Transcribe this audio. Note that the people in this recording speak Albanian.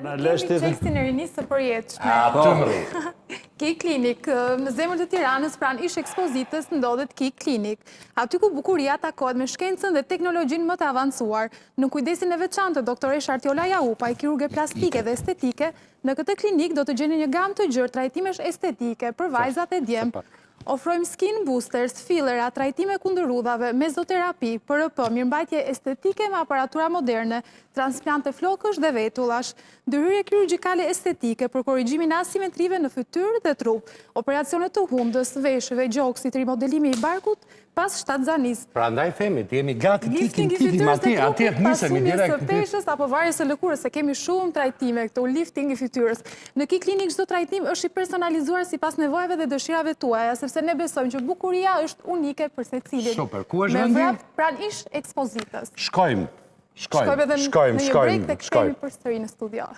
Kemi qestin e rinisë së përjetshme. Key Clinic, në zemër të Tiranës, pranë ish ekspozitës, ndodhet Key Clinic. Aty ku bukuria takohet me shkencën dhe teknologjinë më të avancuar. Në kujdesin e veçantë të doktoresh Artiola Jaupaj, kirurge plastike dhe estetike, në këtë klinik do të gjeni një gamë të gjerë trajtimesh estetike për vajzat e djemë. Ofrojmë skin boosters, fillera, trajtime kundër rudhave, mezoterapi, PRP, mirëmbajtje estetike me aparatura moderne, transplante flokësh dhe vetullash, ndërhyrje kirurgjikale estetike për korrigjimin e asimetrive në fytyrë dhe trup, operacione të humdës, veshëve, gjoksit, rimodelimi i barkut pas shtatzanisë. Pra ndaj themi, të jemi gati Lifting i fytyrës dhe trupit, pasumjes së peshës apo varjes së lëkurës, se kemi shumë trajtime këtu, lifting i fytyrës. Në Key Clinic çdo trajtim është i personalizuar sipas nevojave dhe dëshirave tuaja, sepse ne besojmë që bukuria është unike për secilin. Super, ku është vendi? Me vrap pranë ish ekspozitës. Shkojmë. Shkojmë edhe në një break dhe kthehemi përsëri në studio.